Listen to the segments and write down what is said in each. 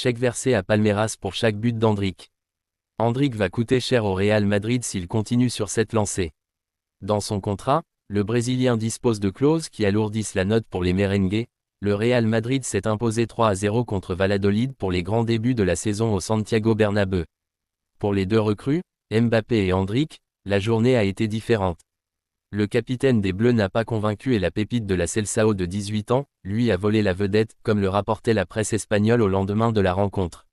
chèque versé à Palmeiras pour chaque but d'Endrick. Endrick va coûter cher au Real Madrid s'il continue sur cette lancée. Dans son contrat, le Brésilien dispose de clauses qui alourdissent la note pour les merengues. Le Real Madrid s'est imposé 3-0 contre Valladolid pour les grands débuts de la saison au Santiago Bernabéu. Pour les deux recrues, Mbappé et Endrick, la journée a été différente. Le capitaine des Bleus n'a pas convaincu et la pépite de la Seleção de 18 ans, lui a volé la vedette, comme le rapportait la presse espagnole au lendemain de la rencontre.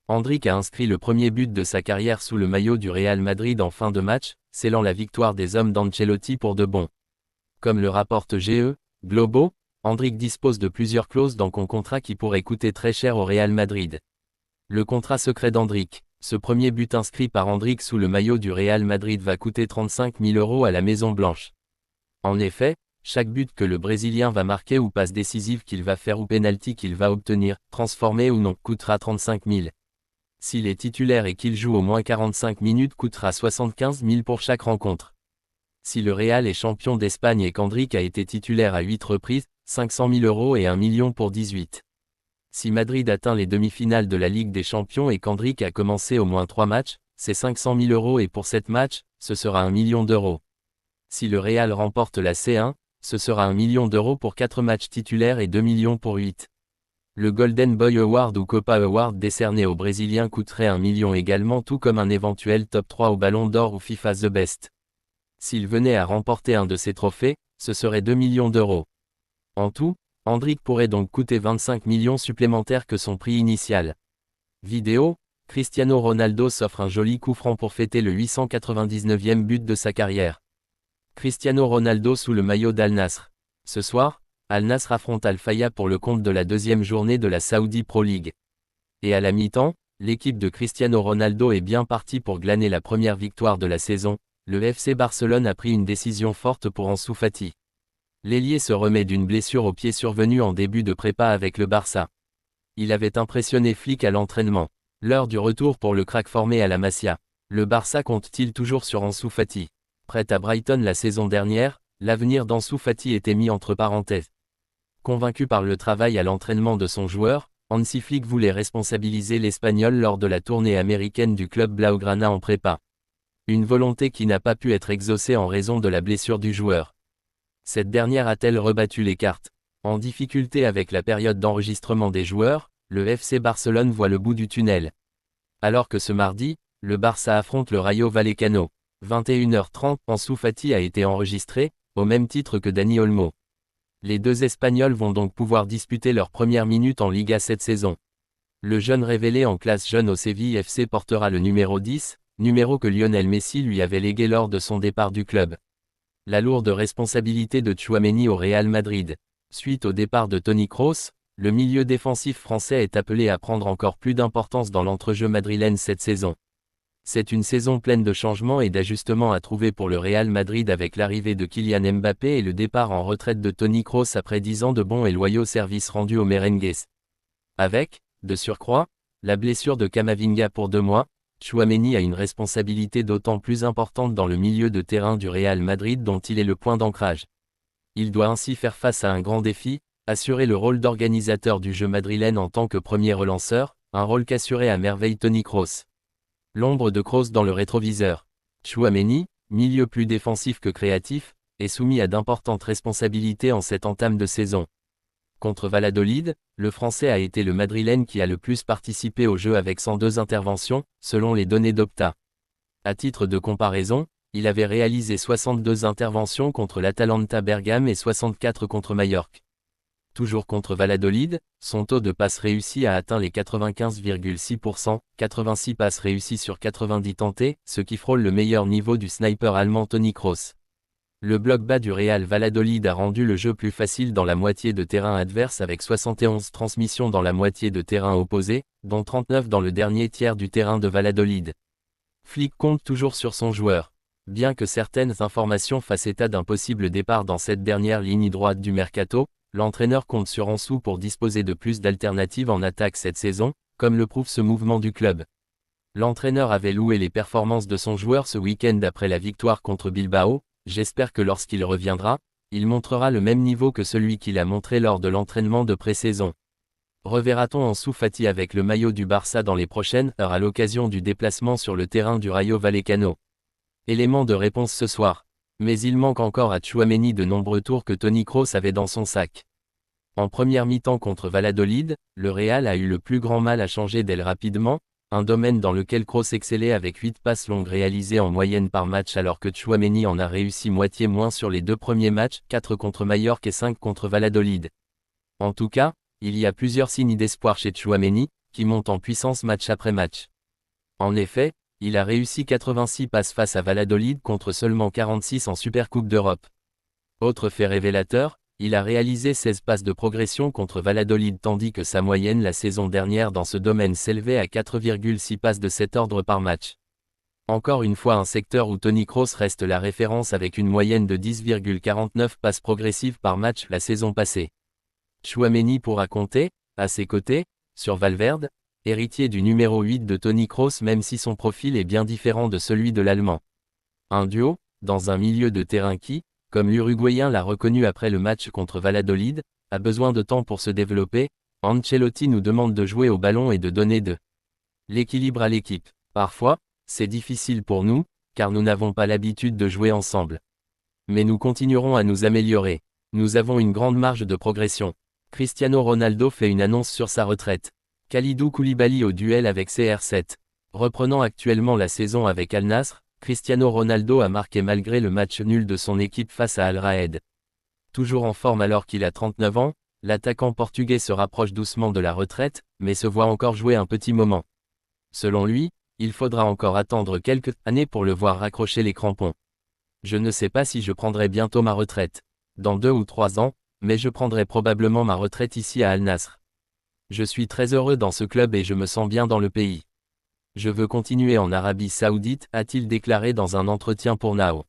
Endrick a inscrit le premier but de sa carrière sous le maillot du Real Madrid en fin de match, scellant la victoire des hommes d'Ancelotti pour de bon. Comme le rapporte GE Globo, Endrick dispose de plusieurs clauses dans son contrat qui pourraient coûter très cher au Real Madrid. Le contrat secret d'Endrick. Ce premier but inscrit par Endrick sous le maillot du Real Madrid va coûter 35 000 € à la Maison Blanche. En effet, chaque but que le Brésilien va marquer ou passe décisive qu'il va faire ou pénalty qu'il va obtenir, transformé ou non, coûtera 35 000. S'il est titulaire et qu'il joue au moins 45 minutes, coûtera 75 000 pour chaque rencontre. Si le Real est champion d'Espagne et qu'Endrick a été titulaire à 8 reprises, 500 000 € et 1 million pour 18. Si Madrid atteint les demi-finales de la Ligue des Champions et qu'Endrick a commencé au moins 3 matchs, c'est 500 000 € et pour 7 matchs, ce sera 1 million d'euros. Si le Real remporte la C1, ce sera 1 million d'euros pour 4 matchs titulaires et 2 millions pour 8. Le Golden Boy Award ou Copa Award décerné aux Brésiliens coûterait 1 million également, tout comme un éventuel top 3 au Ballon d'Or ou FIFA The Best. S'il venait à remporter un de ces trophées, ce serait 2 millions d'euros. En tout, Endrick pourrait donc coûter 25 millions supplémentaires que son prix initial. Vidéo, Cristiano Ronaldo s'offre un joli coup franc pour fêter le 899e but de sa carrière. Cristiano Ronaldo sous le maillot d'Al Nassr. Ce soir, Al Nassr affronte Al Fayha pour le compte de la deuxième journée de la Saudi Pro League. Et à la mi-temps, l'équipe de Cristiano Ronaldo est bien partie pour glaner la première victoire de la saison. Le FC Barcelone a pris une décision forte pour Ansu Fati. L'ailier se remet d'une blessure au pied survenue en début de prépa avec le Barça. Il avait impressionné Flick à l'entraînement. L'heure du retour pour le crack formé à la Masia. Le Barça compte-t-il toujours sur Ansu Fati? Prêt à Brighton la saison dernière, l'avenir d'Ansu Fati était mis entre parenthèses. Convaincu par le travail à l'entraînement de son joueur, Hansi Flick voulait responsabiliser l'Espagnol lors de la tournée américaine du club Blaugrana en prépa. Une volonté qui n'a pas pu être exaucée en raison de la blessure du joueur. Cette dernière a-t-elle rebattu les cartes? En difficulté avec la période d'enregistrement des joueurs, le FC Barcelone voit le bout du tunnel. Alors que ce mardi, le Barça affronte le Rayo Vallecano. 21h30, Ansu Fati a été enregistré, au même titre que Dani Olmo. Les deux Espagnols vont donc pouvoir disputer leur première minute en Liga cette saison. Le jeune révélé en classe jeune au Séville FC portera le numéro 10, numéro que Lionel Messi lui avait légué lors de son départ du club. La lourde responsabilité de Tchouaméni au Real Madrid. Suite au départ de Toni Kroos, le milieu défensif français est appelé à prendre encore plus d'importance dans l'entrejeu madrilène cette saison. C'est une saison pleine de changements et d'ajustements à trouver pour le Real Madrid avec l'arrivée de Kylian Mbappé et le départ en retraite de Toni Kroos après 10 ans de bons et loyaux services rendus aux merengues. Avec, de surcroît, la blessure de Camavinga pour 2 mois, Tchouaméni a une responsabilité d'autant plus importante dans le milieu de terrain du Real Madrid dont il est le point d'ancrage. Il doit ainsi faire face à un grand défi, assurer le rôle d'organisateur du jeu madrilène en tant que premier relanceur, un rôle qu'assurait à merveille Toni Kroos. L'ombre de Kroos dans le rétroviseur. Tchouaméni, milieu plus défensif que créatif, est soumis à d'importantes responsabilités en cette entame de saison. Contre Valladolid, le Français a été le Madrilène qui a le plus participé au jeu avec 102 interventions, selon les données d'Opta. À titre de comparaison, il avait réalisé 62 interventions contre l'Atalanta Bergame et 64 contre Majorque. Toujours contre Valladolid, son taux de passes réussies a atteint les 95,6%, 86 passes réussies sur 90 tentées, ce qui frôle le meilleur niveau du sniper allemand Toni Kroos. Le bloc bas du Real Valladolid a rendu le jeu plus facile dans la moitié de terrain adverse avec 71 transmissions dans la moitié de terrain opposé, dont 39 dans le dernier tiers du terrain de Valladolid. Flick compte toujours sur son joueur. Bien que certaines informations fassent état d'un possible départ dans cette dernière ligne droite du mercato, l'entraîneur compte sur Ansu pour disposer de plus d'alternatives en attaque cette saison, comme le prouve ce mouvement du club. L'entraîneur avait loué les performances de son joueur ce week-end après la victoire contre Bilbao. J'espère que lorsqu'il reviendra, il montrera le même niveau que celui qu'il a montré lors de l'entraînement de pré-saison. Reverra-t-on Ansu Fati avec le maillot du Barça dans les prochaines heures à l'occasion du déplacement sur le terrain du Rayo Vallecano? Élément de réponse ce soir. Mais il manque encore à Tchouaméni de nombreux tours que Toni Kroos avait dans son sac. En première mi-temps contre Valladolid, le Real a eu le plus grand mal à changer d'aile rapidement, un domaine dans lequel Kroos excellait avec 8 passes longues réalisées en moyenne par match alors que Tchouaméni en a réussi moitié moins sur les 2 premiers matchs, 4 contre Mallorca et 5 contre Valladolid. En tout cas, il y a plusieurs signes d'espoir chez Tchouaméni, qui monte en puissance match après match. En effet, il a réussi 86 passes face à Valladolid contre seulement 46 en Supercoupe d'Europe. Autre fait révélateur, il a réalisé 16 passes de progression contre Valladolid tandis que sa moyenne la saison dernière dans ce domaine s'élevait à 4,6 passes de cet ordre par match. Encore une fois un secteur où Toni Kroos reste la référence avec une moyenne de 10,49 passes progressives par match la saison passée. Tchouaméni pourra compter, à ses côtés, sur Valverde, héritier du numéro 8 de Toni Kroos même si son profil est bien différent de celui de l'Allemand. Un duo, dans un milieu de terrain qui, comme l'Uruguayen l'a reconnu après le match contre Valladolid, a besoin de temps pour se développer. Ancelotti nous demande de jouer au ballon et de donner de l'équilibre à l'équipe. Parfois, c'est difficile pour nous, car nous n'avons pas l'habitude de jouer ensemble. Mais nous continuerons à nous améliorer. Nous avons une grande marge de progression. Cristiano Ronaldo fait une annonce sur sa retraite. Kalidou Koulibaly au duel avec CR7. Reprenant actuellement la saison avec Al Nassr, Cristiano Ronaldo a marqué malgré le match nul de son équipe face à Al Raed. Toujours en forme alors qu'il a 39 ans, l'attaquant portugais se rapproche doucement de la retraite, mais se voit encore jouer un petit moment. Selon lui, il faudra encore attendre quelques années pour le voir raccrocher les crampons. Je ne sais pas si je prendrai bientôt ma retraite. Dans 2 ou 3 ans, mais je prendrai probablement ma retraite ici à Al Nassr. Je suis très heureux dans ce club et je me sens bien dans le pays. Je veux continuer en Arabie Saoudite, a-t-il déclaré dans un entretien pour Now.